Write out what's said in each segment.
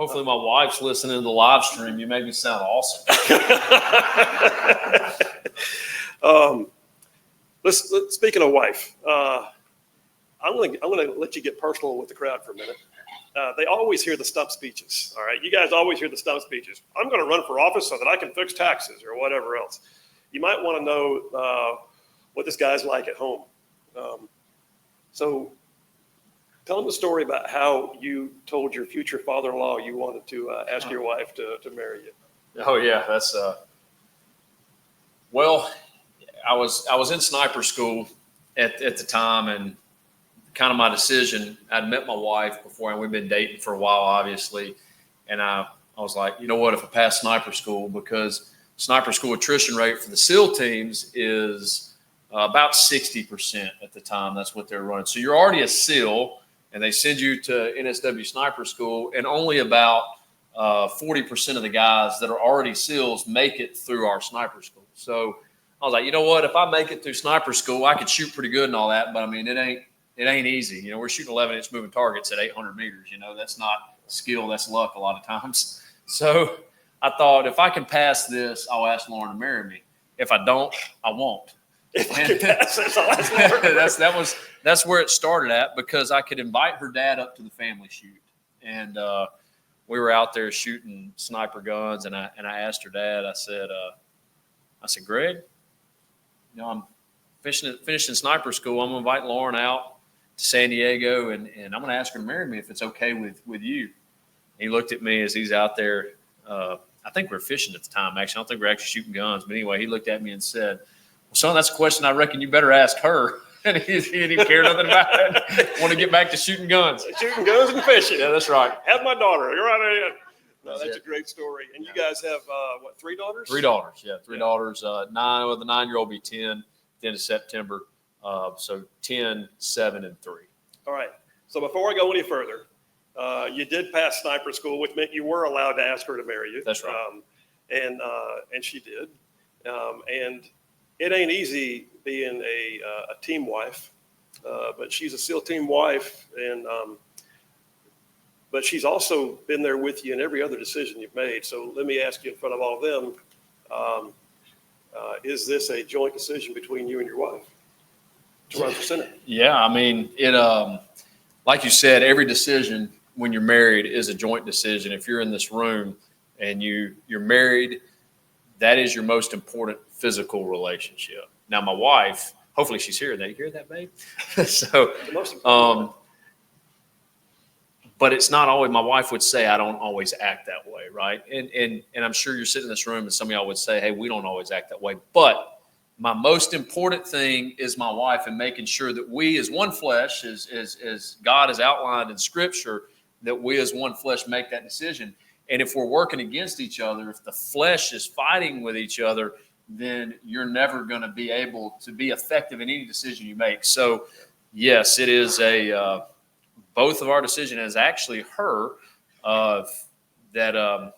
Hopefully my wife's listening to the live stream. You make me sound awesome. Speaking of wife, I'm gonna let you get personal with the crowd for a minute. They always hear the stump speeches. All right, you guys always hear the stump speeches. I'm going to run for office so that I can fix taxes or whatever else. You might want to know what this guy's like at home. So tell them the story about how you told your future father-in-law you wanted to ask your wife to marry you. Oh yeah, that's well, I was in sniper school at the time, and kind of my decision. I'd met my wife before, and we'd been dating for a while, obviously. And I was like, you know what, if I pass sniper school, because sniper school attrition rate for the SEAL teams is about 60% at the time. That's what they're running. So you're already a SEAL, and they send you to NSW sniper school, and only about 40% of the guys that are already SEALs make it through our sniper school. So I was like, you know what, if I make it through sniper school, I could shoot pretty good and all that, but I mean, it ain't easy. You know, we're shooting 11-inch moving targets at 800 meters. You know, that's not skill, that's luck a lot of times. So I thought, if I can pass this, I'll ask Lauren to marry me. If I don't, I won't. If I can pass this, I'll ask Lauren. That's where it started at, because I could invite her dad up to the family shoot. And we were out there shooting sniper guns, and I asked her dad, I said, Greg, you know, I'm finishing sniper school. I'm going to invite Lauren out to San Diego, and I'm going to ask her to marry me if it's okay with you. And he looked at me as he's out there. I think we were fishing at the time, actually. I don't think we were actually shooting guns. But anyway, he looked at me and said, well, son, that's a question I reckon you better ask her. And he didn't care nothing about it. Want to get back to shooting guns. Shooting guns and fishing. Yeah, that's right. Have my daughter. You're right. No, that's a great story. And you guys have, what, 3 daughters? 3 daughters, yeah. 3 daughters. The 9-year-old will be 10 at the end of September. So 10, 7, and 3. All right. So before I go any further, you did pass sniper school, which meant you were allowed to ask her to marry you. That's right. And she did. And it ain't easy being a team wife, but she's a SEAL team wife, and but she's also been there with you in every other decision you've made. So let me ask you in front of all of them, is this a joint decision between you and your wife to run for Senate? Yeah, I mean, it. Like you said, every decision when you're married is a joint decision. If you're in this room and you're married, that is your most important physical relationship. Now, my wife, hopefully she's here. You hear that, babe? So, but it's not always. My wife would say I don't always act that way, right? And I'm sure you're sitting in this room and some of y'all would say, hey, we don't always act that way. But my most important thing is my wife, and making sure that we as one flesh, as God has outlined in Scripture, that we as one flesh make that decision. And if we're working against each other, if the flesh is fighting with each other, then you're never going to be able to be effective in any decision you make. So, yes, it is both of our decision is actually her that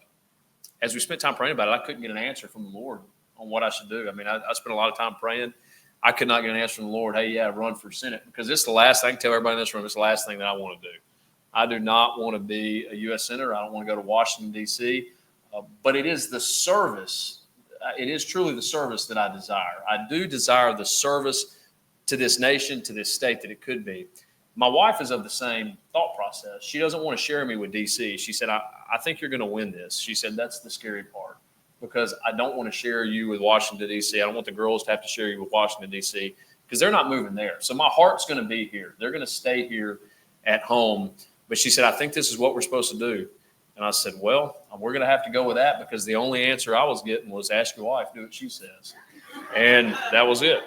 as we spent time praying about it, I couldn't get an answer from the Lord on what I should do. I mean, I spent a lot of time praying. I could not get an answer from the Lord. Hey, yeah, run for Senate, because this is the last thing. I can tell everybody in this room, it's the last thing that I want to do. I do not want to be a U.S. Senator. I don't want to go to Washington, D.C., but it is the service. It is truly the service that I desire. I do desire the service to this nation, to this state that it could be. My wife is of the same thought process. She doesn't want to share me with D.C. She said, I think you're going to win this. She said, that's the scary part, because I don't want to share you with Washington, D.C. I don't want the girls to have to share you with Washington, D.C., because they're not moving there. So my heart's going to be here. They're going to stay here at home. But she said, I think this is what we're supposed to do. And I said, well, we're going to have to go with that, because the only answer I was getting was ask your wife, do what she says. And that was it.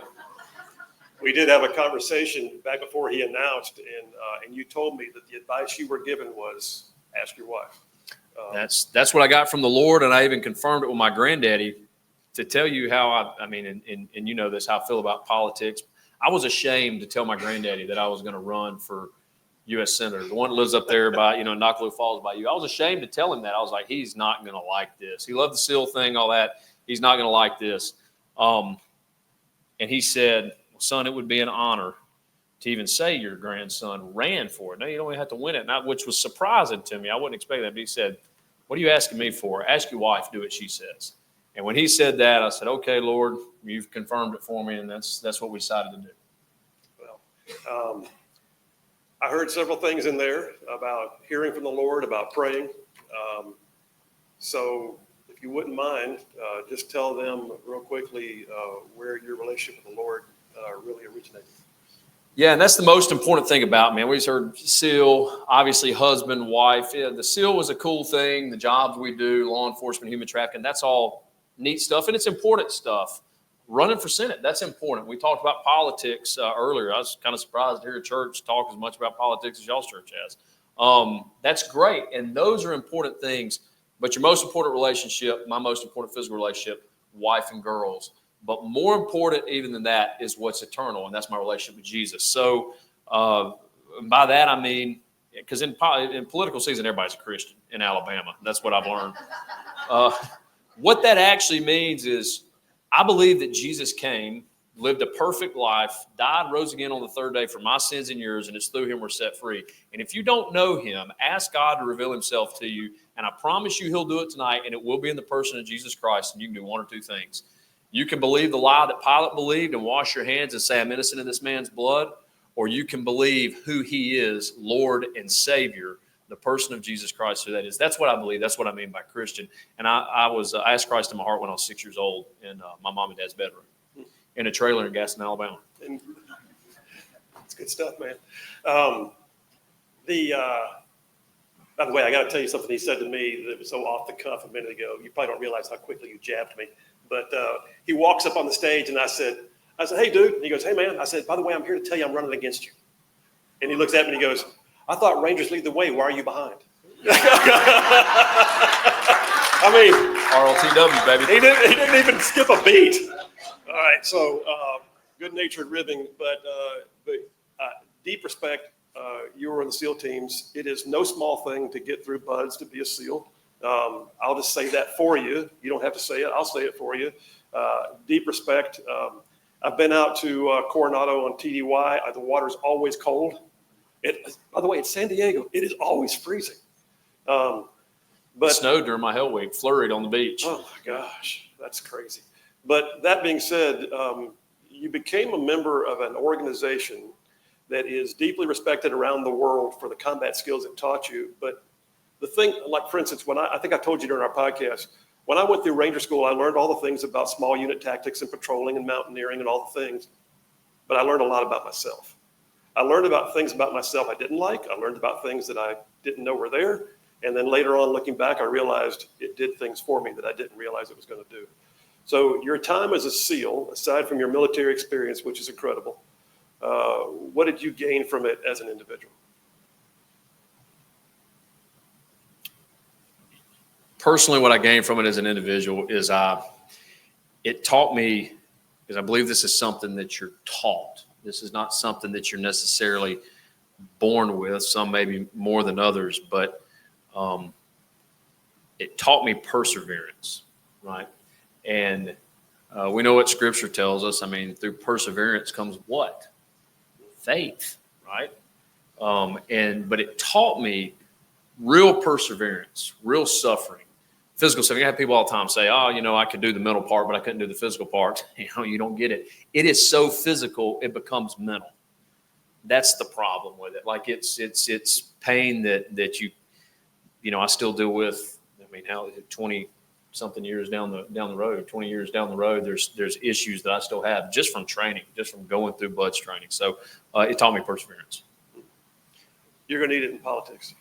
We did have a conversation back before he announced, and you told me that the advice you were given was ask your wife. That's what I got from the Lord, and I even confirmed it with my granddaddy to tell you how I mean, and you know this, how I feel about politics. I was ashamed to tell my granddaddy that I was going to run for U.S. Senator, the one that lives up there by, Knockaloo Falls by you. I was ashamed to tell him that. I was like, he's not going to like this. He loved the SEAL thing, all that. He's not going to like this. And he said, well, son, it would be an honor to even say your grandson ran for it. No, you don't even have to win it, which was surprising to me. I wouldn't expect that. But he said, what are you asking me for? Ask your wife, do what she says. And when he said that, I said, okay, Lord, you've confirmed it for me, and that's what we decided to do. Well, I heard several things in there about hearing from the Lord, about praying. So if you wouldn't mind, just tell them real quickly where your relationship with the Lord really originated. Yeah, and that's the most important thing about, man. We just heard SEAL, obviously husband, wife. Yeah, the SEAL was a cool thing. The jobs we do, law enforcement, human trafficking, that's all neat stuff, and it's important stuff. Running for Senate, that's important. We talked about politics earlier. I was kind of surprised to hear a church talk as much about politics as y'all's church has. That's great, and those are important things. But your most important relationship, my most important physical relationship, wife and girls. But more important even than that is what's eternal, and that's my relationship with Jesus. So by that I mean, because in political season, everybody's a Christian in Alabama. That's what I've learned. What that actually means is I believe that Jesus came, lived a perfect life, died, rose again on the third day for my sins and yours, and it's through him we're set free. And if you don't know him, ask God to reveal himself to you, and I promise you he'll do it tonight, and it will be in the person of Jesus Christ, and you can do one or two things. You can believe the lie that Pilate believed and wash your hands and say, I'm innocent of this man's blood, or you can believe who he is, Lord and Savior, the person of Jesus Christ, who that is. That's what I believe. That's what I mean by Christian. And I asked Christ in my heart when I was 6 years old in my mom and dad's bedroom in a trailer in Gaston, Alabama. And it's good stuff, man. By the way, I got to tell you something he said to me that was so off the cuff a minute ago. You probably don't realize how quickly you jabbed me. But he walks up on the stage, and I said, hey, dude. And he goes, hey, man. I said, by the way, I'm here to tell you I'm running against you. And he looks at me and he goes, I thought Rangers lead the way. Why are you behind? I mean, RLTW, baby. He didn't even skip a beat. All right, so good-natured ribbing, but deep respect. You were in the SEAL teams. It is no small thing to get through buds to be a SEAL. I'll just say that for you. You don't have to say it. I'll say it for you. Deep respect. I've been out to Coronado on TDY. The water's always cold. By the way, it's San Diego. It is always freezing. But it snowed during my hell week, flurried on the beach. Oh, my gosh. That's crazy. But that being said, you became a member of an organization that is deeply respected around the world for the combat skills it taught you. But the thing, like, for instance, I think I told you during our podcast, when I went through Ranger School, I learned all the things about small unit tactics and patrolling and mountaineering and all the things. But I learned a lot about myself. I learned about things about myself I didn't like. I learned about things that I didn't know were there. And then later on, looking back, I realized it did things for me that I didn't realize it was going to do. So your time as a SEAL, aside from your military experience, which is incredible, what did you gain from it as an individual? Personally, what I gained from it as an individual is it taught me, because I believe this is something that you're taught. This is not something that you're necessarily born with, some maybe more than others, but it taught me perseverance, right? And we know what Scripture tells us. I mean, through perseverance comes what? Faith, right? But it taught me real perseverance, real suffering. Physical suffering. I have people all the time say, oh, I could do the mental part, but I couldn't do the physical part. You don't get it. It is so physical, it becomes mental. That's the problem with it. Like it's pain that I still deal with. I mean, how 20-something years down the road, 20 years down the road, there's issues that I still have just from training, just from going through BUDS training. So it taught me perseverance. You're going to need it in politics.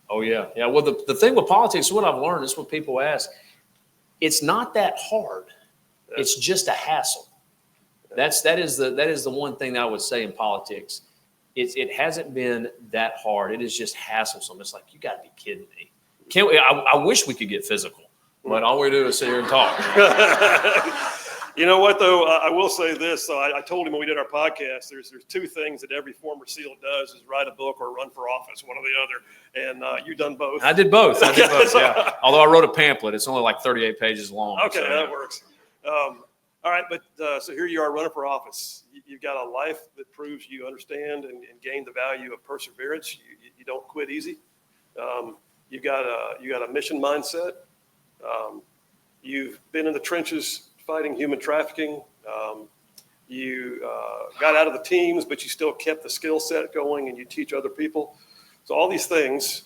Oh, yeah. Yeah. Well, the thing with politics, what I've learned is what people ask, it's not that hard. It's just a hassle. That is the one thing that I would say in politics. It hasn't been that hard. It is just hassle-some. It's like, you got to be kidding me. I wish we could get physical, but all we do is sit here and talk. You know what, though? I will say this. So I told him when we did our podcast, there's two things that every former SEAL does is write a book or run for office, one or the other. And you've done both. I did both. Yeah. Although I wrote a pamphlet. It's only like 38 pages long. Okay, so, that works. All right, but so here you are running for office. You've got a life that proves you understand and gain the value of perseverance. You don't quit easy. You got a mission mindset. You've been in the trenches fighting human trafficking. You got out of the teams, but you still kept the skill set going, and you teach other people. So all these things,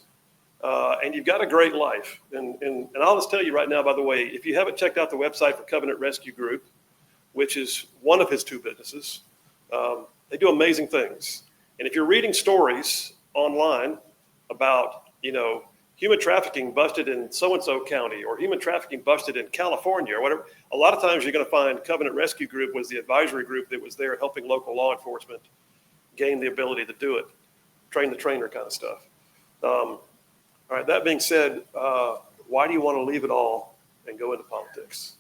and you've got a great life. And I'll just tell you right now, by the way, if you haven't checked out the website for Covenant Rescue Group, which is one of his two businesses, they do amazing things. And if you're reading stories online about, human trafficking busted in so-and-so county or human trafficking busted in California or whatever, a lot of times you're going to find Covenant Rescue Group was the advisory group that was there helping local law enforcement gain the ability to do it, train the trainer kind of stuff. All right, that being said, why do you want to leave it all and go into politics?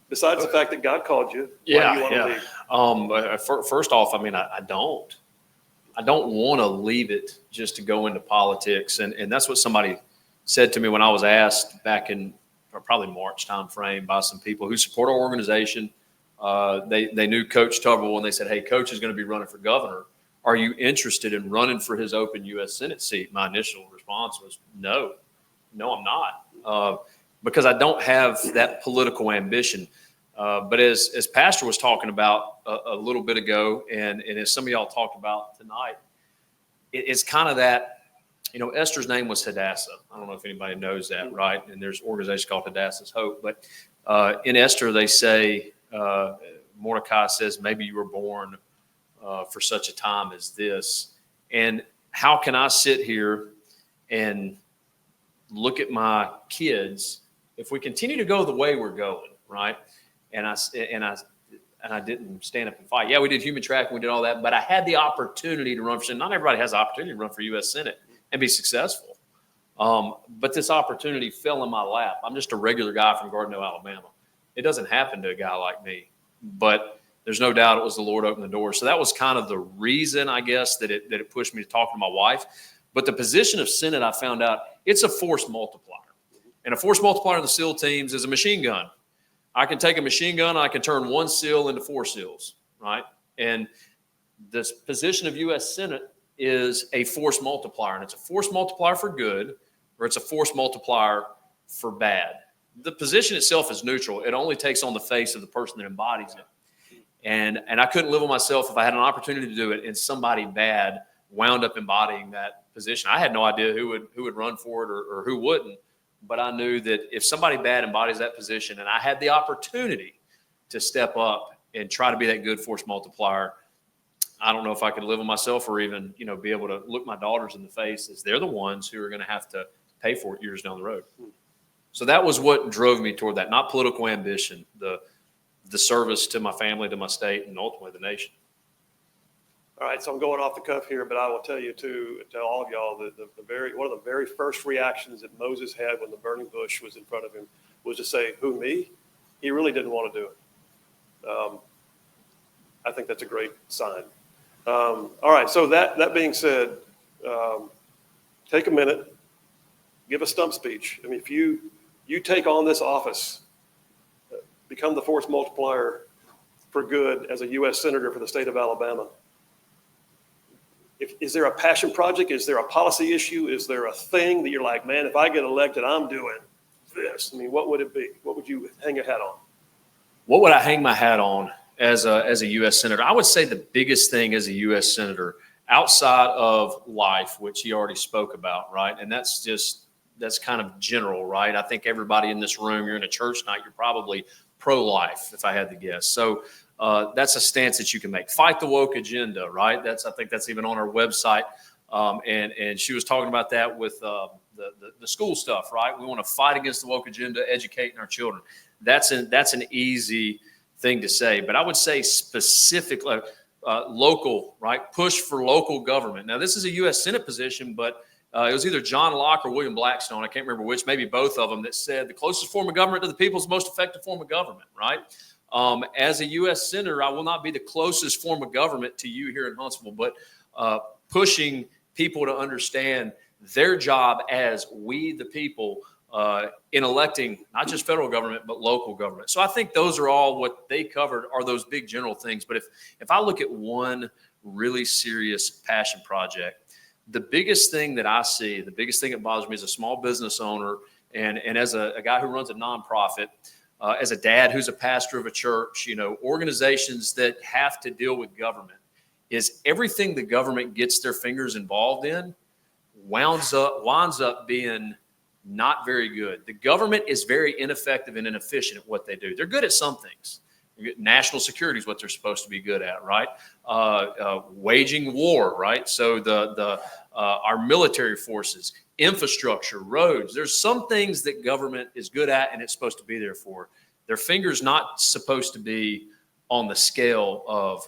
Besides the fact that God called you, why do you want to leave? First off, I don't want to leave it just to go into politics. And that's what somebody said to me when I was asked back in probably March timeframe by some people who support our organization. They knew Coach Tuberville, and they said, "Hey, Coach is going to be running for governor. Are you interested in running for his open U.S. Senate seat?" My initial response was, no, I'm not, because I don't have that political ambition. But as Pastor was talking about a little bit ago, and as some of y'all talked about tonight, it's kind of that, Esther's name was Hadassah. I don't know if anybody knows that, right? And there's an organization called Hadassah's Hope. But in Esther, they say, Mordecai says, maybe you were born for such a time as this. And how can I sit here and look at my kids if we continue to go the way we're going, right? And I didn't stand up and fight. Yeah, we did human trafficking, we did all that, but I had the opportunity to run for Senate. Not everybody has the opportunity to run for U.S. Senate and be successful. But this opportunity fell in my lap. I'm just a regular guy from Gardner, Alabama. It doesn't happen to a guy like me, but there's no doubt it was the Lord opened the door. So that was kind of the reason, I guess, that it pushed me to talk to my wife. But the position of Senate, I found out, it's a force multiplier. And a force multiplier in the SEAL teams is a machine gun. I can take a machine gun, I can turn one SEAL into 4 SEALs, right? And this position of U.S. Senate is a force multiplier, and it's a force multiplier for good, or it's a force multiplier for bad. The position itself is neutral. It only takes on the face of the person that embodies it. And I couldn't live with myself if I had an opportunity to do it and somebody bad wound up embodying that position. I had no idea who would run for it or who wouldn't. But I knew that if somebody bad embodies that position and I had the opportunity to step up and try to be that good force multiplier, I don't know if I could live with myself or even, be able to look my daughters in the face as they're the ones who are going to have to pay for it years down the road. So that was what drove me toward that, not political ambition, the service to my family, to my state, and ultimately the nation. All right, so I'm going off the cuff here, but I will tell you tell all of y'all that one of the very first reactions that Moses had when the burning bush was in front of him was to say, "Who, me?" He really didn't want to do it. I think that's a great sign. All right, so that being said, take a minute, give a stump speech. I mean, if you take on this office, become the force multiplier for good as a U.S. Senator for the state of Alabama. Is there a passion project? Is there a policy issue? Is there a thing that you're like, man, if I get elected, I'm doing this? I mean, what would it be? What would you hang your hat on? What would I hang my hat on as a U.S. Senator? I would say the biggest thing as a U.S. Senator outside of life, which he already spoke about, right? And that's kind of general, right? I think everybody in this room, you're in a church night, you're probably pro-life, if I had to guess. So that's a stance that you can make. Fight the woke agenda, right? I think that's even on our website. And she was talking about that with the school stuff, right? We want to fight against the woke agenda, educating our children. That's an easy thing to say. But I would say specifically local, right? Push for local government. Now, this is a U.S. Senate position, but it was either John Locke or William Blackstone, I can't remember which, maybe both of them, that said the closest form of government to the people is the most effective form of government, right? As a U.S. Senator, I will not be the closest form of government to you here in Huntsville, but pushing people to understand their job as we, the people, in electing not just federal government, but local government. So I think those are all what they covered are those big general things. But if I look at one really serious passion project, the biggest thing that I see, the biggest thing that bothers me as a small business owner and as a guy who runs a nonprofit, as a dad who's a pastor of a church, organizations that have to deal with government, is everything the government gets their fingers involved in winds up being not very good. The government is very ineffective and inefficient at what they do. They're good at some things. National security is what they're supposed to be good at, right? Waging war, right? So our military forces, infrastructure, roads. There's some things that government is good at and it's supposed to be there for. Their finger's not supposed to be on the scale of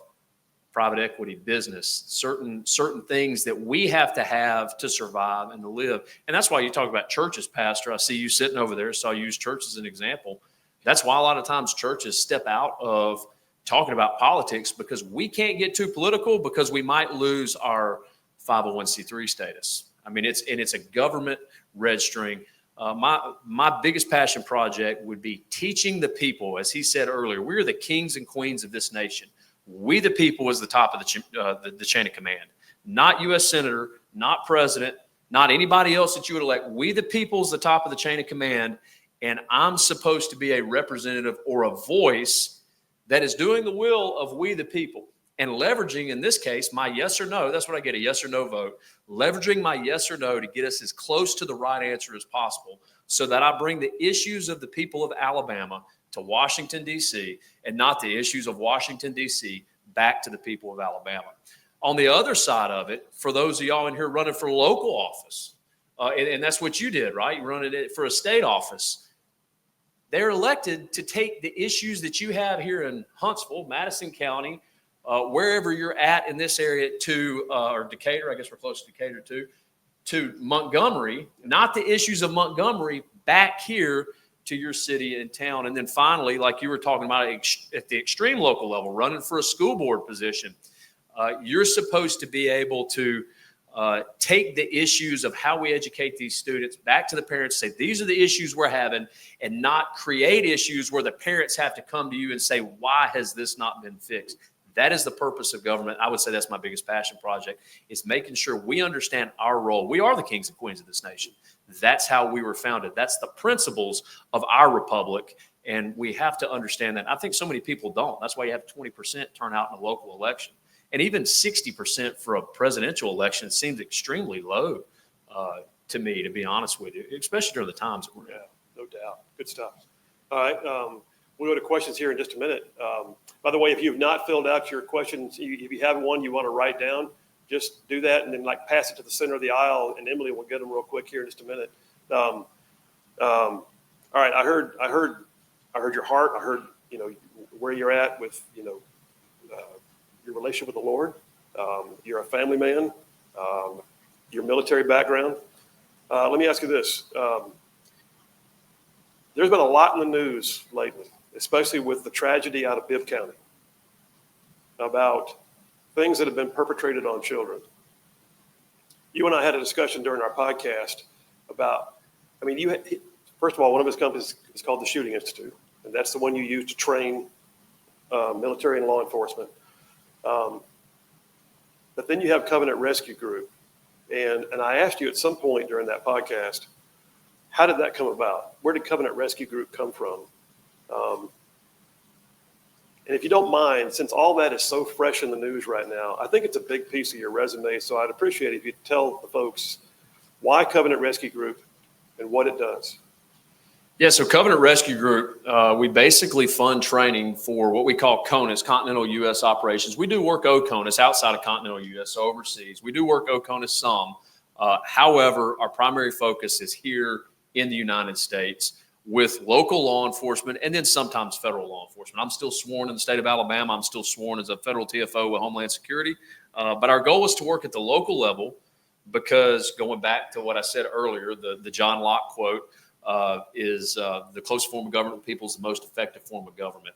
private equity business, certain things that we have to survive and to live. And that's why you talk about churches, Pastor. I see you sitting over there, so I'll use church as an example. That's why a lot of times churches step out of talking about politics, because we can't get too political because we might lose our 501c3 status. I mean, it's a government registering. My biggest passion project would be teaching the people, as he said earlier, we're the kings and queens of this nation. We the people is the top of the chain of command, not U.S. Senator, not president, not anybody else that you would elect. We the people is the top of the chain of command, and I'm supposed to be a representative or a voice that is doing the will of we the people and leveraging, in this case, my yes or no. That's what I get, a yes or no vote. Leveraging my yes or no to get us as close to the right answer as possible so that I bring the issues of the people of Alabama to Washington, D.C., and not the issues of Washington, D.C. back to the people of Alabama. On the other side of it, for those of y'all in here running for local office, and that's what you did, right? You run it for a state office. They're elected to take the issues that you have here in Huntsville, Madison County, wherever you're at in this area or Decatur, I guess we're close to Decatur to Montgomery, not the issues of Montgomery back here to your city and town. And then finally, like you were talking about at the extreme local level, running for a school board position, you're supposed to be able to take the issues of how we educate these students back to the parents, say, these are the issues we're having, and not create issues where the parents have to come to you and say, why has this not been fixed? That is the purpose of government. I would say that's my biggest passion project, is making sure we understand our role. We are the kings and queens of this nation. That's how we were founded. That's the principles of our republic, and we have to understand that. I think so many people don't. That's why you have 20% turnout in a local election. And even 60% for a presidential election seems extremely low to me, to be honest with you, especially during the times that we're in. Yeah, no doubt. Good stuff. All right. We'll go to questions here in just a minute. By the way, if you've not filled out your questions, if you have one you want to write down, just do that and then pass it to the center of the aisle, and Emily will get them real quick here in just a minute. All right. I heard your heart. I heard, where you're at with, your relationship with the Lord. You're a family man, your military background. Let me ask you this. There's been a lot in the news lately, especially with the tragedy out of Bibb County, about things that have been perpetrated on children. You and I had a discussion during our podcast about, first of all, one of his companies is called the Shooting Institute, and that's the one you use to train military and law enforcement. But then you have Covenant Rescue Group. And I asked you at some point during that podcast, how did that come about? Where did Covenant Rescue Group come from? And if you don't mind, since all that is so fresh in the news right now, I think it's a big piece of your resume. So I'd appreciate it if you tell the folks why Covenant Rescue Group and what it does. Yeah, so Covenant Rescue Group, we basically fund training for what we call CONUS, Continental U.S. Operations. We do work OCONUS outside of Continental U.S., so overseas. We do work OCONUS some. However, our primary focus is here in the United States with local law enforcement and then sometimes federal law enforcement. I'm still sworn in the state of Alabama. I'm still sworn as a federal TFO with Homeland Security. But our goal is to work at the local level because, going back to what I said earlier, the John Locke quote, is the closest form of government with people is the most effective form of government.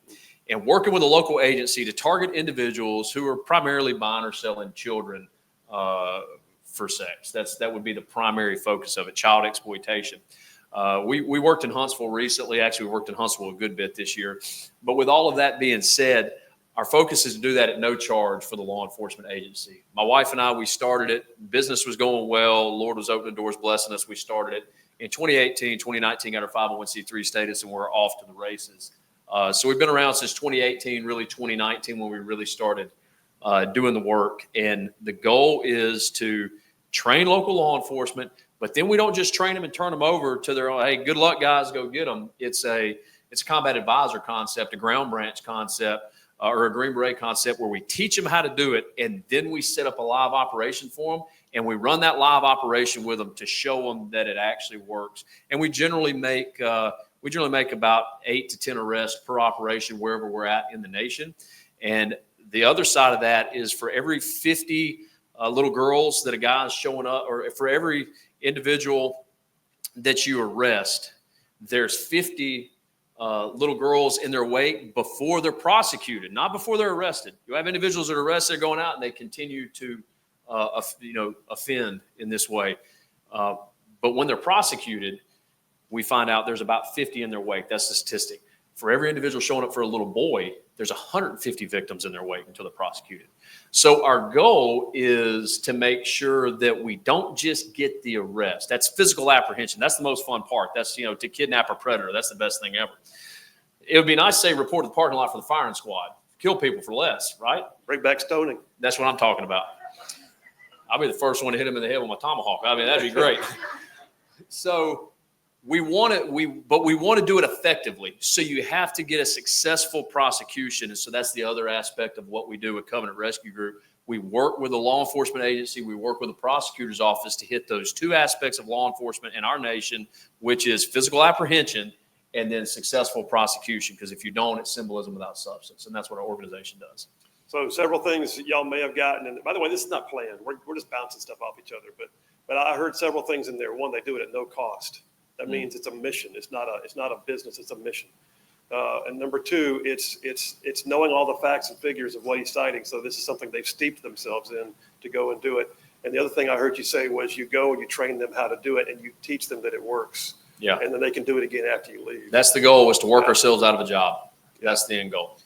And working with a local agency to target individuals who are primarily buying or selling children for sex. That would be the primary focus of it, child exploitation. We worked in Huntsville recently. Actually, we worked in Huntsville a good bit this year. But with all of that being said, our focus is to do that at no charge for the law enforcement agency. My wife and I, we started it. Business was going well. The Lord was opening doors, blessing us. We started it. In 2018, 2019, got our 501c3 status, and we're off to the races. So we've been around since 2018, really 2019, when we really started doing the work. And the goal is to train local law enforcement, but then we don't just train them and turn them over to their own, hey, good luck, guys, go get them. It's a combat advisor concept, a ground branch concept, or a Green Beret concept, where we teach them how to do it, and then we set up a live operation for them, and we run that live operation with them to show them that it actually works. And we generally make about 8 to 10 arrests per operation wherever we're at in the nation. And the other side of that is, for every 50 little girls that a guy's showing up, or for every individual that you arrest, there's 50 little girls in their wake before they're prosecuted, not before they're arrested. You have individuals that are arrested, they're going out, and they continue to offend in this way. But when they're prosecuted, we find out there's about 50 in their wake. That's the statistic. For every individual showing up for a little boy, there's 150 victims in their wake until they're prosecuted. So our goal is to make sure that we don't just get the arrest. That's physical apprehension. That's the most fun part. That's, to kidnap a predator. That's the best thing ever. It would be nice to say report to the parking lot for the firing squad. Kill people for less, right? Bring back stoning. That's what I'm talking about. I'll be the first one to hit him in the head with my tomahawk. I mean, that'd be great. So we want to do it effectively. So you have to get a successful prosecution. And so that's the other aspect of what we do with Covenant Rescue Group. We work with a law enforcement agency. We work with the prosecutor's office to hit those two aspects of law enforcement in our nation, which is physical apprehension and then successful prosecution. Because if you don't, it's symbolism without substance. And that's what our organization does. So several things y'all may have gotten. And by the way, this is not planned. We're just bouncing stuff off each other. But I heard several things in there. One, they do it at no cost. That means it's a mission. It's not a business. It's a mission. And number two, it's knowing all the facts and figures of what he's citing. So this is something they've steeped themselves in to go and do it. And the other thing I heard you say was you go and you train them how to do it, and you teach them that it works. Yeah. And then they can do it again after you leave. That's the goal, is to work ourselves out of a job. That's the end goal.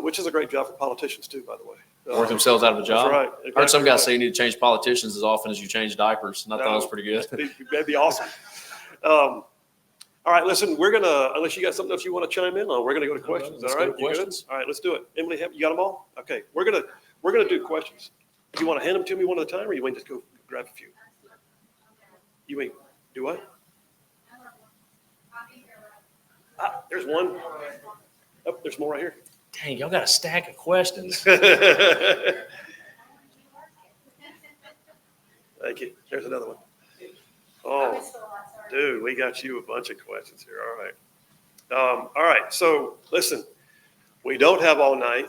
Which is a great job for politicians too, by the way. Work themselves out of a job. That's right. Exactly. I heard some guys say you need to change politicians as often as you change diapers. And I thought that was pretty good. That'd be awesome. All right, listen, we're going to, unless you got something else you want to chime in on, we're going to go to questions. Let's all right? go to questions. All right, let's do it. Emily, you got them all? Okay, we're going to do questions. Do you want to hand them to me one at a time, or you want to just go grab a few? You mean, do what? There's one. Oh, there's more right here. Dang, y'all got a stack of questions. Thank you. There's another one. Oh, dude, we got you a bunch of questions here. All right. So listen, we don't have all night.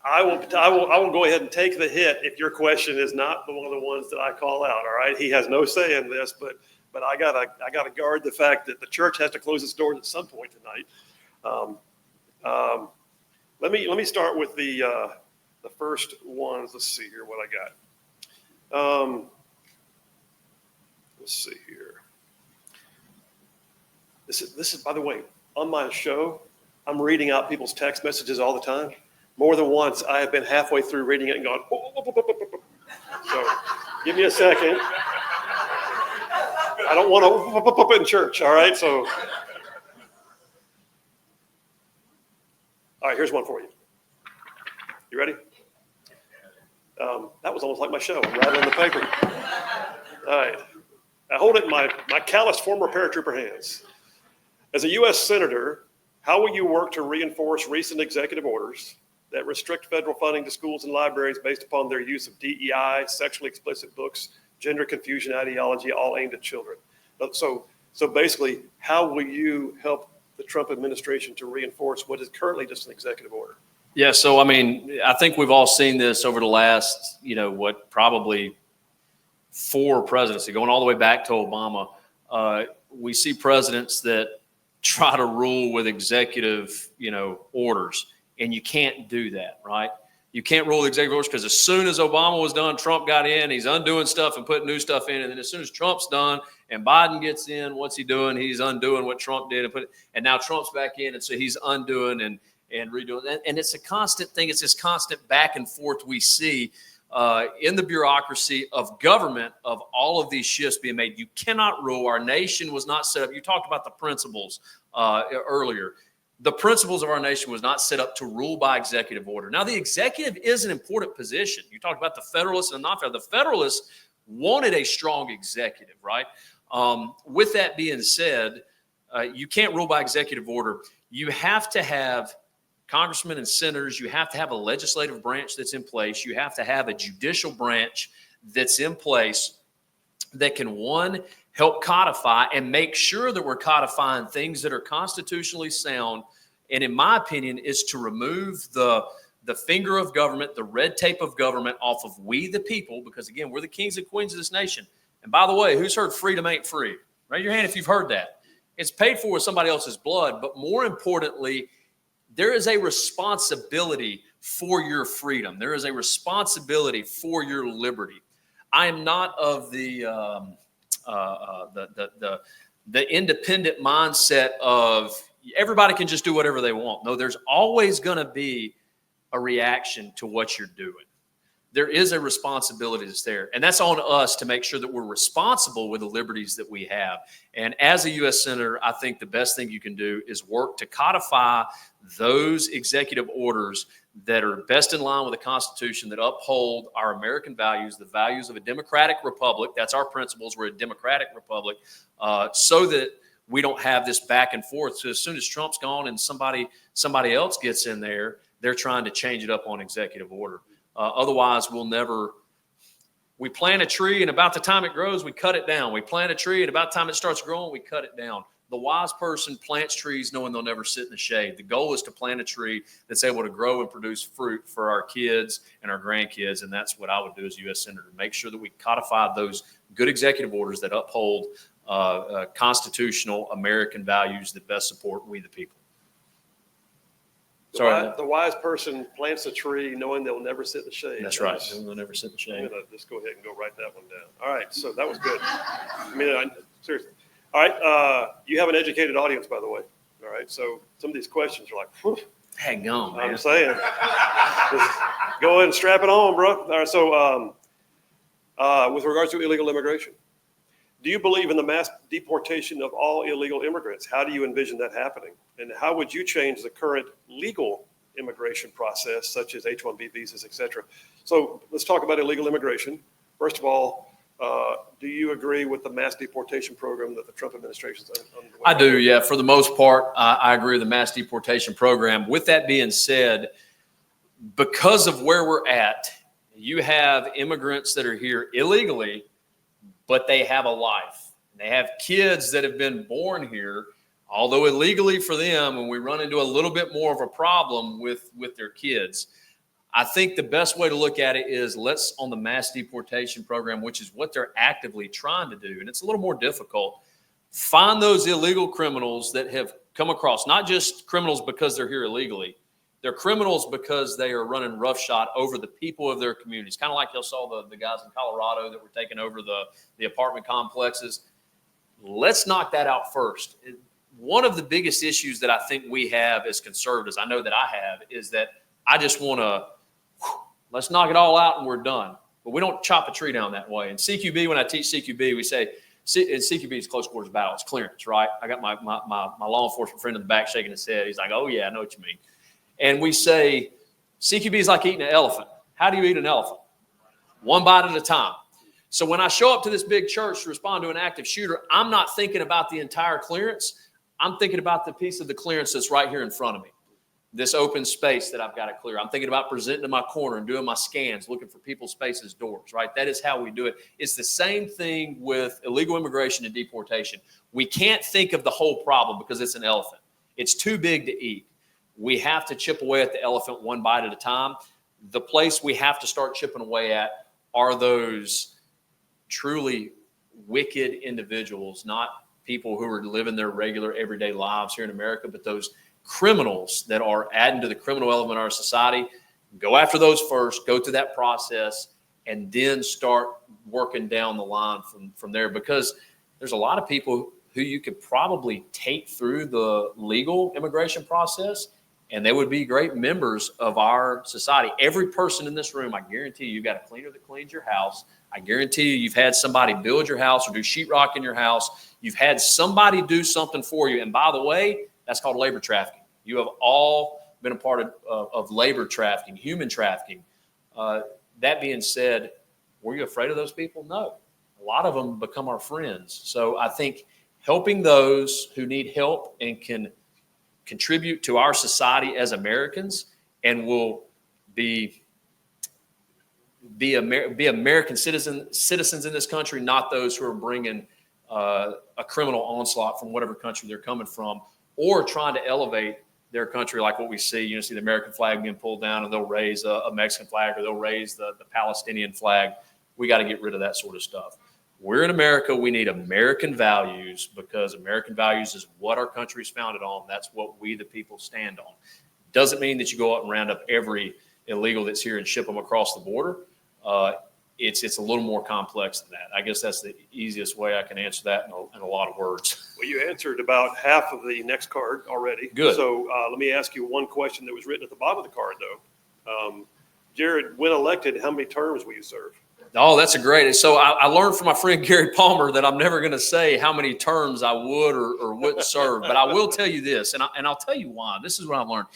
I will go ahead and take the hit if your question is not one of the ones that I call out. All right. He has no say in this, but I gotta guard the fact that the church has to close its doors at some point tonight. Let me start with the first ones. Let's see here what I got. Let's see here. This is, by the way, on my show, I'm reading out people's text messages all the time. More than once, I have been halfway through reading it and gone, so give me a second. I don't want to in church, all right? So, all right, here's one for you. You ready? That was almost like my show. I'm rattling the paper. All right. I hold it in my calloused former paratrooper hands. As a U.S. Senator, how will you work to reinforce recent executive orders that restrict federal funding to schools and libraries based upon their use of DEI, sexually explicit books, gender confusion ideology, all aimed at children? So basically, how will you help the Trump administration to reinforce what is currently just an executive order? Yeah, so I mean, I think we've all seen this over the last, probably 4 presidents, going all the way back to Obama. We see presidents that try to rule with executive, orders, and you can't do that, right? You can't rule the executive orders because as soon as Obama was done, Trump got in. He's undoing stuff and putting new stuff in. And then as soon as Trump's done and Biden gets in, what's he doing? He's undoing what Trump did and now Trump's back in, and so he's undoing and redoing. And it's a constant thing. It's this constant back and forth we see in the bureaucracy of government of all of these shifts being made. You cannot rule. Our nation was not set up. You talked about the principles earlier. The principles of our nation was not set up to rule by executive order. Now, the executive is an important position. You talked about the Federalists and the non-Federalists. The Federalists wanted a strong executive, right? With that being said, you can't rule by executive order. You have to have congressmen and senators. You have to have a legislative branch that's in place. You have to have a judicial branch that's in place that can, one, help codify and make sure that we're codifying things that are constitutionally sound. And in my opinion, is to remove the finger of government, the red tape of government off of we the people, because again, we're the kings and queens of this nation. And by the way, who's heard freedom ain't free? Raise your hand if you've heard that. It's paid for with somebody else's blood, but more importantly, there is a responsibility for your freedom. There is a responsibility for your liberty. I am not of the independent mindset of everybody can just do whatever they want. No, there's always going to be a reaction to what you're doing. There is a responsibility that's there, and that's on us to make sure that we're responsible with the liberties that we have. And as a U.S. Senator, I think the best thing you can do is work to codify those executive orders that are best in line with the Constitution, that uphold our American values, the values of a democratic republic. That's our principles. We're a democratic republic, so that we don't have this back and forth. So as soon as Trump's gone and somebody else gets in there, they're trying to change it up on executive order. Otherwise, we plant a tree, and about the time it grows, we cut it down. We plant a tree, and about the time it starts growing, we cut it down. The wise person plants trees knowing they'll never sit in the shade. The goal is to plant a tree that's able to grow and produce fruit for our kids and our grandkids, and that's what I would do as U.S. Senator, make sure that we codify those good executive orders that uphold constitutional American values that best support we the people. The wise person plants a tree knowing they'll never sit in the shade. That's right. They'll never sit in the shade. I'm going to just go ahead and go write that one down. All right. So that was good. Seriously. All right. You have an educated audience, by the way. All right. So some of these questions are like, whew. Hang on, man. I'm saying. Just go ahead and strap it on, bro. All right. So with regards to illegal immigration, do you believe in the mass deportation of all illegal immigrants? How do you envision that happening? And how would you change the current legal immigration process, such as H-1B visas, et cetera? So let's talk about illegal immigration. First of all, do you agree with the mass deportation program that the Trump administration is underway? I do, yeah. For the most part, I agree with the mass deportation program. With that being said, because of where we're at, you have immigrants that are here illegally, but they have a life. They have kids that have been born here, although illegally for them, and we run into a little bit more of a problem with their kids. I think the best way to look at it is let's, on the mass deportation program, which is what they're actively trying to do, and it's a little more difficult, find those illegal criminals that have come across, not just criminals because they're here illegally. They're criminals because they are running roughshod over the people of their communities. Kind of like y'all saw the guys in Colorado that were taking over the apartment complexes. Let's knock that out first. One of the biggest issues that I think we have as conservatives, I know that I have, is that I just want to, let's knock it all out and we're done. But we don't chop a tree down that way. And CQB, when I teach CQB, we say, and CQB is close quarters battle. It's clearance, right? I got my law enforcement friend in the back shaking his head. He's like, oh, yeah, I know what you mean. And we say, CQB is like eating an elephant. How do you eat an elephant? One bite at a time. So when I show up to this big church to respond to an active shooter, I'm not thinking about the entire clearance. I'm thinking about the piece of the clearance that's right here in front of me, this open space that I've got to clear. I'm thinking about presenting to my corner and doing my scans, looking for people's spaces, doors, right? That is how we do it. It's the same thing with illegal immigration and deportation. We can't think of the whole problem because it's an elephant. It's too big to eat. We have to chip away at the elephant one bite at a time. The place we have to start chipping away at are those truly wicked individuals, not people who are living their regular everyday lives here in America, but those criminals that are adding to the criminal element of our society. Go after those first, go through that process, and then start working down the line from there, because there's a lot of people who you could probably take through the legal immigration process, and they would be great members of our society. Every person in this room, I guarantee you've got a cleaner that cleans your house. I guarantee you've had somebody build your house or do sheetrock in your house. You've had somebody do something for you. And by the way, that's called labor trafficking. You have all been a part of labor trafficking, human trafficking. That being said, were you afraid of those people? No. A lot of them become our friends. So I think helping those who need help and can contribute to our society as Americans and will be American citizens in this country, not those who are bringing a criminal onslaught from whatever country they're coming from, or trying to elevate their country like what we see. You see the American flag being pulled down, and they'll raise a Mexican flag, or they'll raise the Palestinian flag. We got to get rid of that sort of stuff. We're in America. We need American values, because American values is what our country is founded on. That's what we, the people, stand on. Doesn't mean that you go out and round up every illegal that's here and ship them across the border. It's a little more complex than that. I guess that's the easiest way I can answer that in a lot of words. Well, you answered about half of the next card already. Good. So let me ask you one question that was written at the bottom of the card, though. Jared, when elected, how many terms will you serve? Oh, that's a great. So I learned from my friend Gary Palmer that I'm never going to say how many terms I would or wouldn't serve. But I will tell you this, and I'll tell you why. This is what I've learned.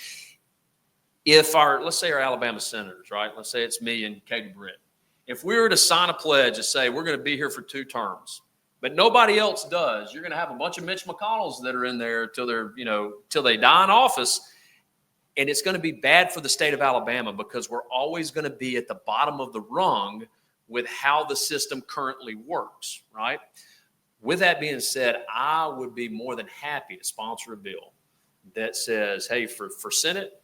If let's say our Alabama senators, right? Let's say it's me and Katie Britt. If we were to sign a pledge to say we're going to be here for 2 terms, but nobody else does, you're going to have a bunch of Mitch McConnells that are in there till they die in office. And it's going to be bad for the state of Alabama, because we're always going to be at the bottom of the rung with how the system currently works, right? With that being said, I would be more than happy to sponsor a bill that says, hey, for Senate,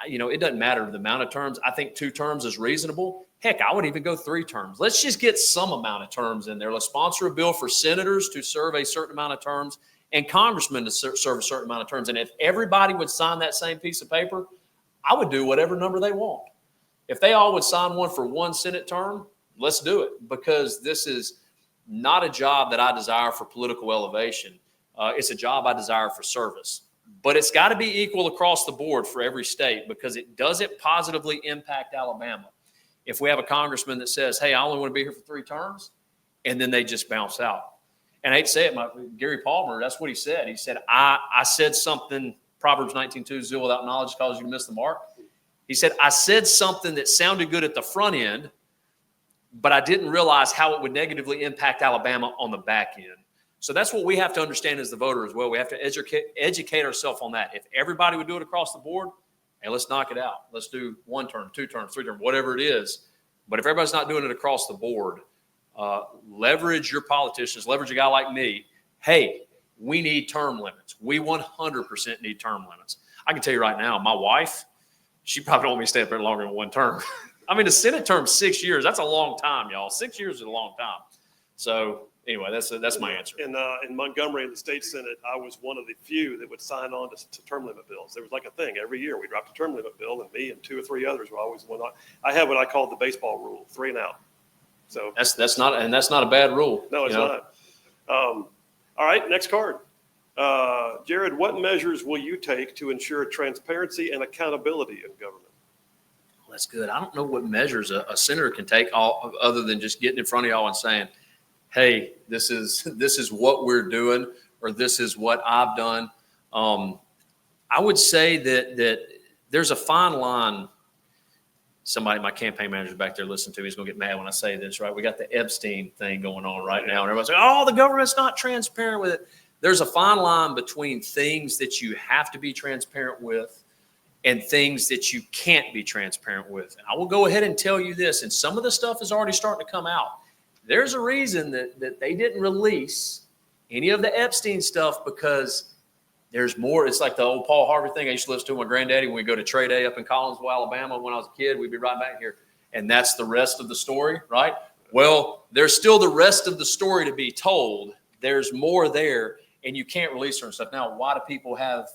it doesn't matter the amount of terms. I think 2 terms is reasonable. Heck, I would even go 3 terms. Let's just get some amount of terms in there. Let's sponsor a bill for senators to serve a certain amount of terms and congressmen to serve a certain amount of terms. And if everybody would sign that same piece of paper, I would do whatever number they want. If they all would sign one for 1 Senate term, let's do it, because this is not a job that I desire for political elevation. It's a job I desire for service. But it's got to be equal across the board for every state, because it doesn't positively impact Alabama. If we have a congressman that says, hey, I only want to be here for 3 terms, and then they just bounce out. And I hate to say it, Gary Palmer, that's what he said. He said, I said something, Proverbs 19:2, zeal without knowledge causes you to miss the mark. He said, I said something that sounded good at the front end, but I didn't realize how it would negatively impact Alabama on the back end. So that's what we have to understand as the voter as well. We have to educate ourselves on that. If everybody would do it across the board, hey, let's knock it out. Let's do 1 term, 2 terms, 3 terms, whatever it is. But if everybody's not doing it across the board, leverage your politicians, leverage a guy like me. Hey, we need term limits. We 100% need term limits. I can tell you right now, my wife, she probably don't want me to stay up there longer than 1 term. I mean, the Senate term 6 years. That's a long time, y'all. 6 years is a long time. So anyway, that's my answer. In Montgomery, in the state Senate, I was one of the few that would sign on to term limit bills. There was like a thing every year. We dropped a term limit bill, and me and 2 or 3 others were always one on. I have what I call the baseball rule: 3 and out. So that's not a bad rule. No, it's not. All right, next card. Jared, what measures will you take to ensure transparency and accountability in government? Well, that's good. I don't know what measures a senator can take other than just getting in front of y'all and saying, hey, this is what we're doing, or this is what I've done. I would say that there's a fine line. Somebody, my campaign manager back there listening to me, is going to get mad when I say this, right? We got the Epstein thing going on right now, and everybody's like, oh, the government's not transparent with it. There's a fine line between things that you have to be transparent with and things that you can't be transparent with. And I will go ahead and tell you this, and some of the stuff is already starting to come out. There's a reason that they didn't release any of the Epstein stuff, because there's more. It's like the old Paul Harvey thing I used to listen to with my granddaddy when we go to Trade Day up in Collinsville, Alabama. When I was a kid, we'd be right back here. And that's the rest of the story, right? Well, there's still the rest of the story to be told. There's more there, and you can't release certain stuff. Now, why do people have,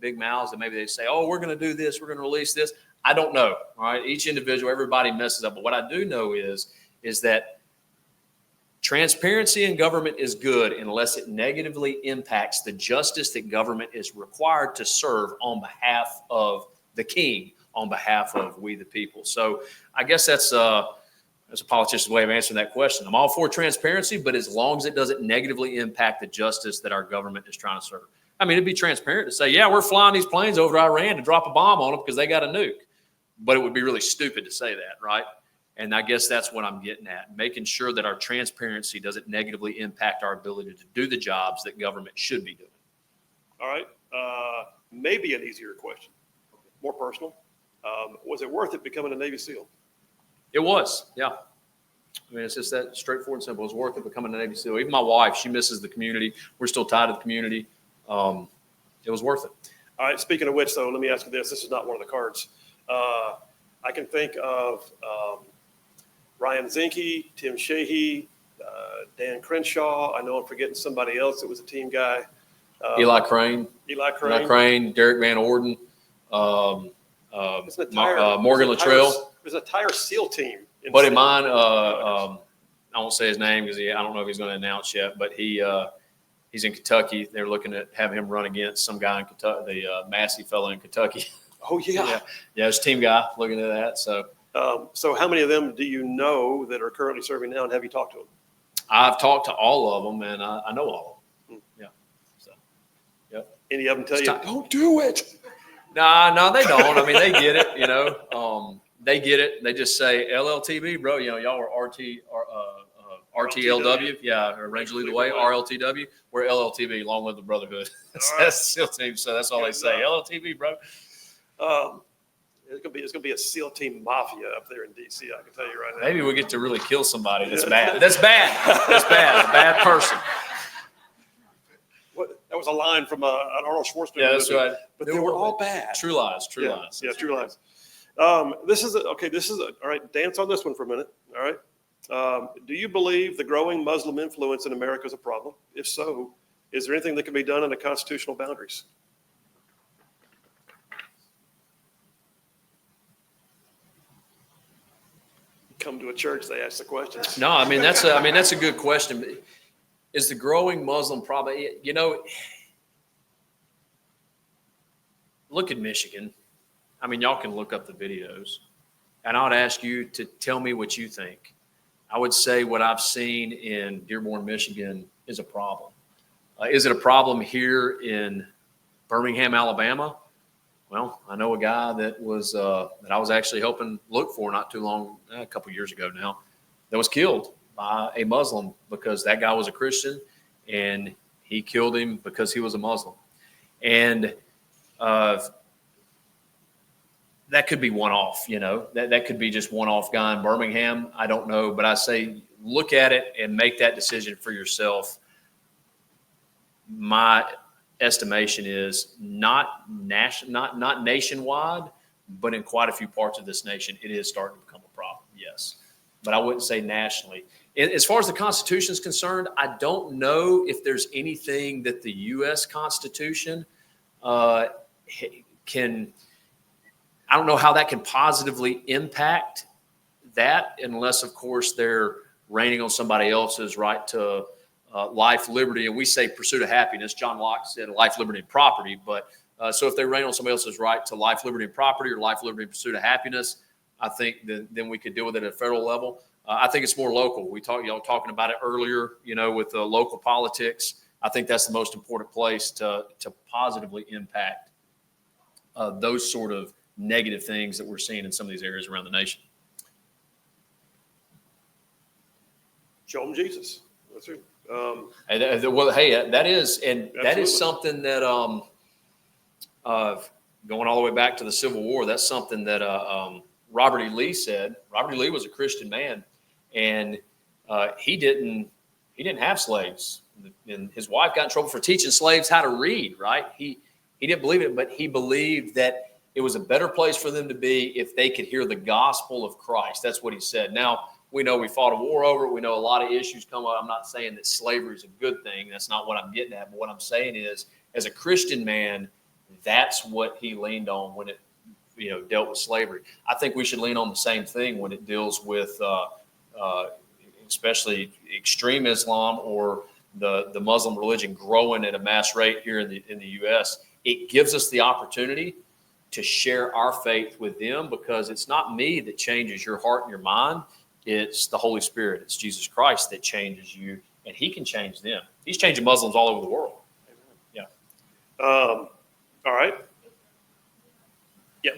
big mouths, and maybe they say, oh, we're going to do this, we're going to release this? I don't know. All right. Each individual, everybody messes up. But what I do know is that transparency in government is good unless it negatively impacts the justice that government is required to serve on behalf of the king, on behalf of we the people. So I guess that's a politician's way of answering that question. I'm all for transparency, but as long as it doesn't negatively impact the justice that our government is trying to serve. I mean, it'd be transparent to say, yeah, we're flying these planes over to Iran to drop a bomb on them because they got a nuke. But it would be really stupid to say that, right? And I guess that's what I'm getting at, making sure that our transparency doesn't negatively impact our ability to do the jobs that government should be doing. All right. Maybe an easier question, more personal. Was it worth it becoming a Navy SEAL? It was, yeah. I mean, it's just that straightforward and simple. It was worth it becoming a Navy SEAL. Even my wife, she misses the community. We're still tied to the community. It was worth it. All right. Speaking of which, though, let me ask you this. This is not one of the cards. I can think of Ryan Zinke, Tim Sheehy, Dan Crenshaw. I know I'm forgetting somebody else that was a team guy. Eli Crane, Derek Van Orden, Morgan Luttrell. There's an entire SEAL team. Buddy of mine, I won't say his name because I don't know if he's going to announce yet, but he's in Kentucky. They're looking at having him run against some guy in Kentucky, the Massey fellow in Kentucky. Oh, yeah. Yeah, it's a team guy looking at that. So how many of them do you know that are currently serving now, and have you talked to them? I've talked to all of them, and I know all of them. Yeah. So, yep. Any of them tell you, don't do it? No, they don't. I mean, they get it, they get it. They just say LLTB, bro. Y'all are RTLW. Yeah, or Ranger Lead the Way, RLTW. We're LLTB, Long Live the Brotherhood. That's the SEAL team, so that's all they say. LLTB, bro. It's gonna be a SEAL team mafia up there in DC. I can tell you right now. Maybe we get to really kill somebody. That's bad. That's bad. That's bad. A bad person. That was a line from an Arnold Schwarzenegger. Yeah, that's movie. right. But they were all bad. True lies. Yeah, true lies. This is all right. Dance on this one for a minute. All right. Do you believe the growing Muslim influence in America is a problem? If so, is there anything that can be done in the constitutional boundaries? Come to a church, they ask the questions. No, I mean that's a good question. Is the growing Muslim problem? Look at Michigan. I mean, y'all can look up the videos, and I would ask you to tell me what you think. I would say what I've seen in Dearborn, Michigan, is a problem. Is it a problem here in Birmingham, Alabama? Well, I know a guy that I was actually helping look for not too long, a couple years ago now, that was killed by a Muslim because that guy was a Christian, and he killed him because he was a Muslim. And that could be one-off, that could be just one-off guy in Birmingham. I don't know, but I say look at it and make that decision for yourself. My estimation is not nationwide, but in quite a few parts of this nation, it is starting to become a problem. Yes, but I wouldn't say nationally. As far as the Constitution is concerned, I don't know if there's anything that the U.S. Constitution can. I don't know how that can positively impact that, unless, of course, they're raining on somebody else's right to life, liberty, and we say pursuit of happiness. John Locke said life, liberty, and property. But so if they rain on somebody else's right to life, liberty, and property, or life, liberty, and pursuit of happiness, I think then we could deal with it at a federal level. I think it's more local. Y'all talking about it earlier, with the local politics. I think that's the most important place to positively impact those sort of negative things that we're seeing in some of these areas around the nation. Show them Jesus. That's it. That is something that going all the way back to the Civil War. That's something that Robert E. Lee said. Robert E. Lee was a Christian man, and he didn't have slaves. And his wife got in trouble for teaching slaves how to read. Right? He didn't believe it, but he believed that it was a better place for them to be if they could hear the gospel of Christ. That's what he said. Now, we know we fought a war over it. We know a lot of issues come up. I'm not saying that slavery is a good thing. That's not what I'm getting at. But what I'm saying is, as a Christian man, that's what he leaned on when it dealt with slavery. I think we should lean on the same thing when it deals with especially extreme Islam or the Muslim religion growing at a mass rate here in the U.S. It gives us the opportunity to share our faith with them, because it's not me that changes your heart and your mind. It's the Holy Spirit. It's Jesus Christ that changes you, and he can change them. He's changing Muslims all over the world. Yeah. All right. Yeah,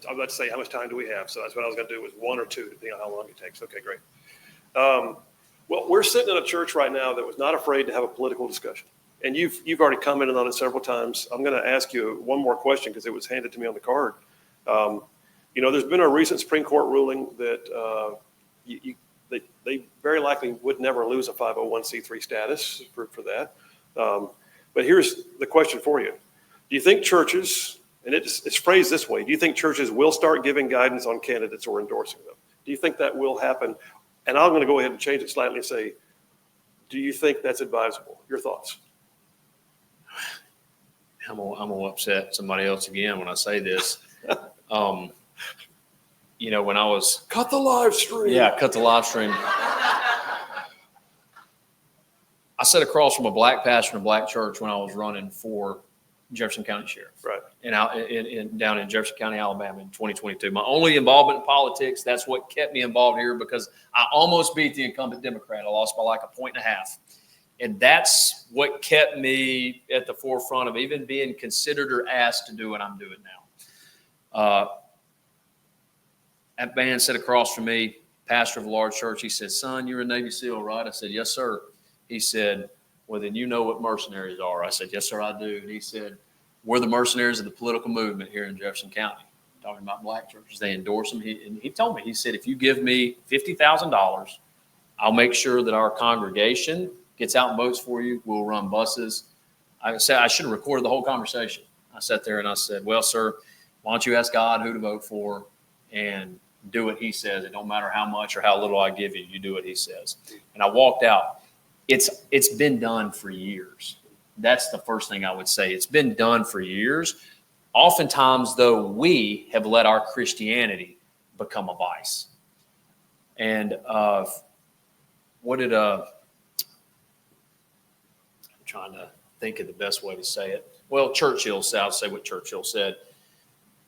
I'm about to say, how much time do we have? So that's what I was going to do, was 1 or 2, depending on how long it takes. Okay, great. Well, we're sitting in a church right now that was not afraid to have a political discussion. And you've already commented on it several times. I'm going to ask you one more question because it was handed to me on the card. There's been a recent Supreme Court ruling that they very likely would never lose a 501c3 status for that. But here's the question for you. Do you think churches, and it's phrased this way, do you think churches will start giving guidance on candidates or endorsing them? Do you think that will happen? And I'm going to go ahead and change it slightly and say, do you think that's advisable? Your thoughts? I'm gonna upset somebody else again when I say this. When I was cut the live stream. Yeah, cut the live stream. I sat across from a black pastor in a black church when I was running for Jefferson County Sheriff. Right. And down in Jefferson County, Alabama in 2022. My only involvement in politics, that's what kept me involved here, because I almost beat the incumbent Democrat. I lost by like 1.5 points. And that's what kept me at the forefront of even being considered or asked to do what I'm doing now. That man sat across from me, pastor of a large church. He said, "Son, you're a Navy SEAL, right?" I said, "Yes, sir." He said, "Well, then you know what mercenaries are." I said, "Yes, sir, I do." And he said, "We're the mercenaries of the political movement here in Jefferson County." Talking about black churches, they endorse them. He told me, he said, "If you give me $50,000, I'll make sure that our congregation gets out and votes for you. We'll run buses." I said, I should have recorded the whole conversation. I sat there and I said, "Well, sir, why don't you ask God who to vote for and do what he says. It don't matter how much or how little I give you, you do what he says." And I walked out. It's been done for years. That's the first thing I would say. It's been done for years. Oftentimes, though, we have let our Christianity become a vice. And what did I'm trying to think of the best way to say it. Well, Churchill said, I'll say what Churchill said.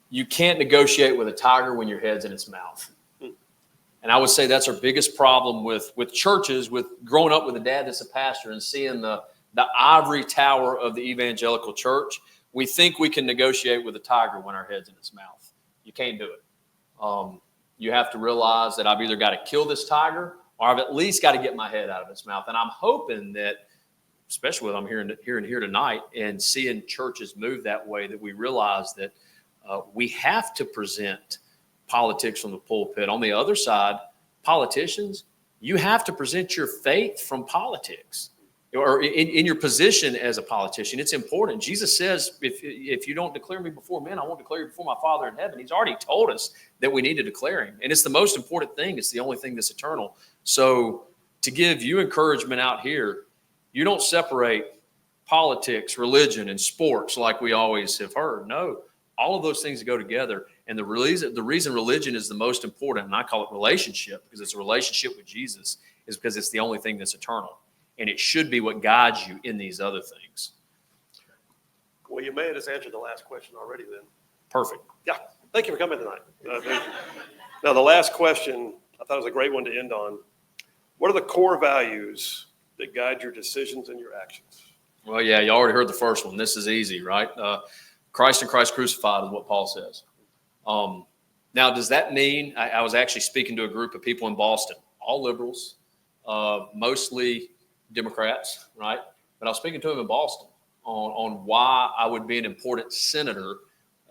You can't negotiate with a tiger when your head's in its mouth. And I would say that's our biggest problem with churches, with growing up with a dad that's a pastor and seeing the ivory tower of the evangelical church. We think we can negotiate with a tiger when our head's in its mouth. You can't do it. You have to realize that I've either got to kill this tiger or I've at least got to get my head out of its mouth. And I'm hoping that, especially what I'm hearing here tonight and seeing churches move that way, that we realize that we have to present politics from the pulpit. On the other side, politicians, you have to present your faith from politics, or in your position as a politician. It's important. Jesus says, if you don't declare me before men, I won't declare you before my Father in heaven. He's already told us that we need to declare him. And it's the most important thing. It's the only thing that's eternal. So to give you encouragement out here, you don't separate politics, religion, and sports like we always have heard. No, all of those things go together. And the reason religion is the most important, and I call it relationship because it's a relationship with Jesus, is because it's the only thing that's eternal. And it should be what guides you in these other things. Well, you may have just answered the last question already then. Perfect. Yeah. Thank you for coming tonight. Now, the last question, I thought was a great one to end on. What are the core values that guide your decisions and your actions? Well, yeah, you already heard the first one. This is easy, right? Christ and Christ crucified is what Paul says. Now, does that mean, I was actually speaking to a group of people in Boston, all liberals, mostly Democrats, right? But I was speaking to them in Boston on why I would be an important senator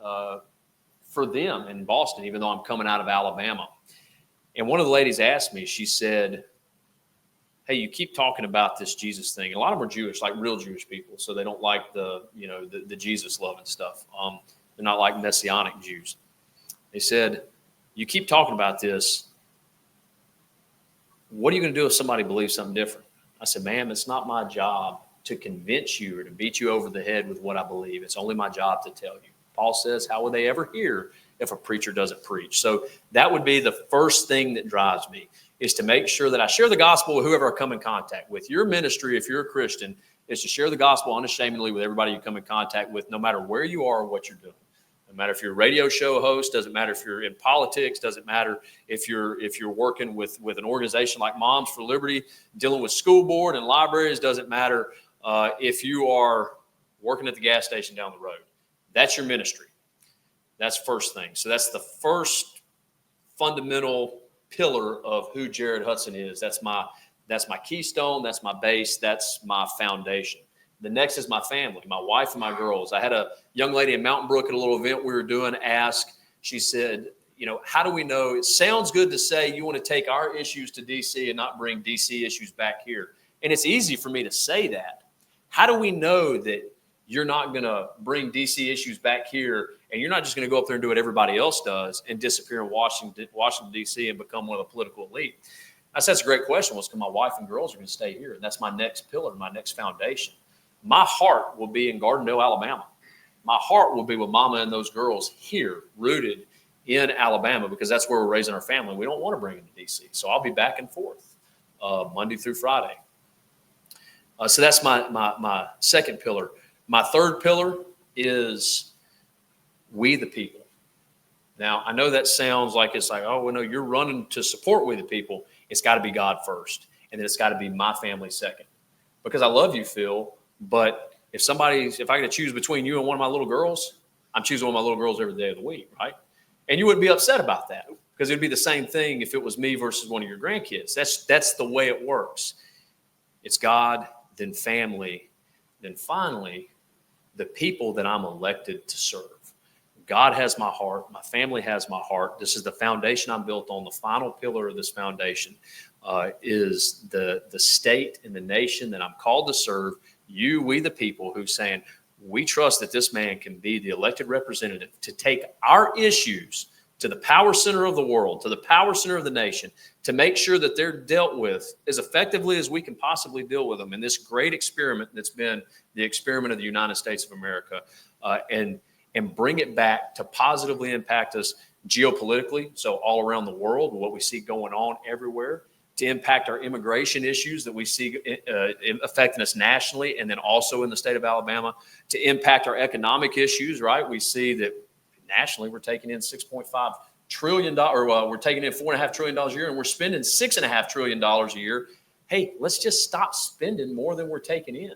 for them in Boston, even though I'm coming out of Alabama. And one of the ladies asked me, she said, "Hey, you keep talking about this Jesus thing." A lot of them are Jewish, like real Jewish people, so they don't like the Jesus loving stuff. They're not like Messianic Jews. They said, "You keep talking about this. What are you going to do if somebody believes something different?" I said, "Ma'am, it's not my job to convince you or to beat you over the head with what I believe. It's only my job to tell you." Paul says, "How will they ever hear if a preacher doesn't preach. So that would be the first thing that drives me, is to make sure that I share the gospel with whoever I come in contact with. Your ministry, if you're a Christian, is to share the gospel unashamedly with everybody you come in contact with, no matter where you are or what you're doing. No matter if you're a radio show host, doesn't matter if you're in politics, doesn't matter if you're working with an organization like Moms for Liberty, dealing with school board and libraries, doesn't matter if you are working at the gas station down the road. That's your ministry. That's first thing. So that's the first fundamental pillar of who Jared Hudson is. That's my keystone. That's my base. That's my foundation. The next is my family, my wife and my girls. I had a young lady in Mountain Brook at a little event we were doing ask, she said, how do we know? It sounds good to say you want to take our issues to DC and not bring DC issues back here. And it's easy for me to say that. How do we know that you're not going to bring DC issues back here and you're not just going to go up there and do what everybody else does and disappear in Washington, DC and become one of the political elite? I said, that's a great question. Well, it's because my wife and girls are going to stay here. And that's my next pillar, my next foundation. My heart will be in Gardendale, Alabama. My heart will be with mama and those girls here, rooted in Alabama, because that's where we're raising our family. We don't want to bring them to DC. So I'll be back and forth Monday through Friday. So that's my second pillar. My third pillar is we the people. Now, I know that sounds like it's like, oh, well, no, you're running to support we the people. It's got to be God first, and then it's got to be my family second. Because I love you, Phil, but if I got to choose between you and one of my little girls, I'm choosing one of my little girls every day of the week, right? And you wouldn't be upset about that, because it'd be the same thing if it was me versus one of your grandkids. That's the way it works. It's God, then family, then finally the people that I'm elected to serve. God has my heart. My family has my heart. This is the foundation I'm built on. The final pillar of this foundation is the state and the nation that I'm called to serve. We the people, who's saying, we trust that this man can be the elected representative to take our issues to the power center of the world, to the power center of the nation, to make sure that they're dealt with as effectively as we can possibly deal with them in this great experiment that's been the experiment of the United States of America, and bring it back to positively impact us geopolitically, so all around the world, what we see going on everywhere, to impact our immigration issues that we see affecting us nationally and then also in the state of Alabama, to impact our economic issues, right? We see that nationally we're taking in $6.5 trillion, or we're taking in $4.5 trillion a year, and we're spending $6.5 trillion a year. Hey, let's just stop spending more than we're taking in.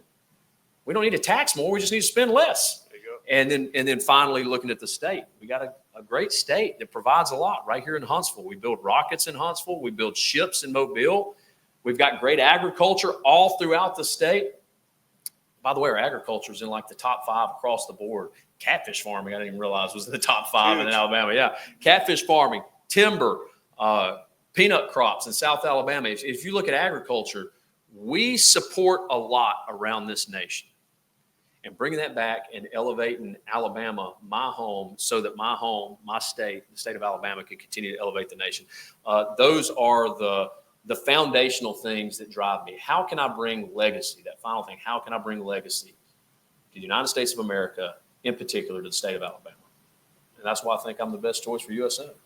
We don't need to tax more. We just need to spend less. There you go. And then finally, looking at the state, we got a great state that provides a lot right here in Huntsville. We build rockets in Huntsville. We build ships in Mobile. We've got great agriculture all throughout the state. By the way, our agriculture is in like the top 5 across the board. Catfish farming, I didn't even realize was in the top 5 in Alabama. Yeah, catfish farming, timber, peanut crops in South Alabama. If you look at agriculture, we support a lot around this nation. And bringing that back and elevating Alabama, my home, so that my home, my state, the state of Alabama, can continue to elevate the nation. Those are the foundational things that drive me. How can I bring legacy? That final thing, how can I bring legacy to the United States of America, in particular to the state of Alabama? And that's why I think I'm the best choice for U.S. Senate.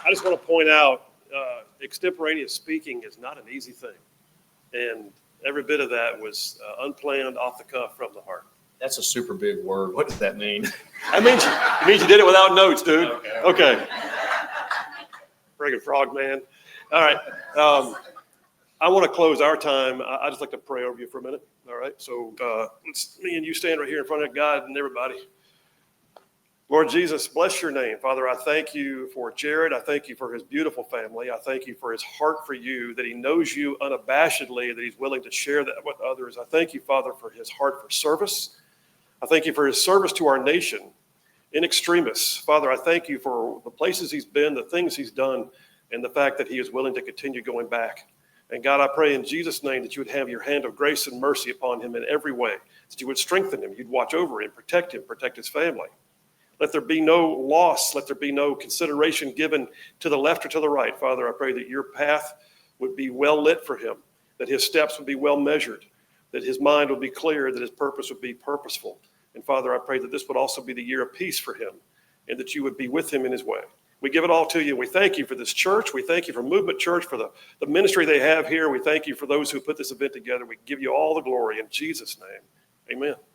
I just want to point out, extemporaneous speaking is not an easy thing. And every bit of that was unplanned, off the cuff, from the heart. That's a super big word. What does that mean? That means it means you did it without notes, dude. Okay. Friggin' frog, man. All right. I want to close our time. I just like to pray over you for a minute. All right. So me and you stand right here in front of God and everybody. Lord Jesus, bless your name. Father, I thank you for Jared. I thank you for his beautiful family. I thank you for his heart for you, that he knows you unabashedly, that he's willing to share that with others. I thank you, Father, for his heart for service. I thank you for his service to our nation in extremis. Father, I thank you for the places he's been, the things he's done, and the fact that he is willing to continue going back. And God, I pray in Jesus' name that you would have your hand of grace and mercy upon him in every way, that you would strengthen him, you'd watch over him, protect his family. Let there be no loss. Let there be no consideration given to the left or to the right. Father, I pray that your path would be well lit for him, that his steps would be well measured, that his mind would be clear, that his purpose would be purposeful. And Father, I pray that this would also be the year of peace for him and that you would be with him in his way. We give it all to you. We thank you for this church. We thank you for Movement Church, for the ministry they have here. We thank you for those who put this event together. We give you all the glory in Jesus' name. Amen.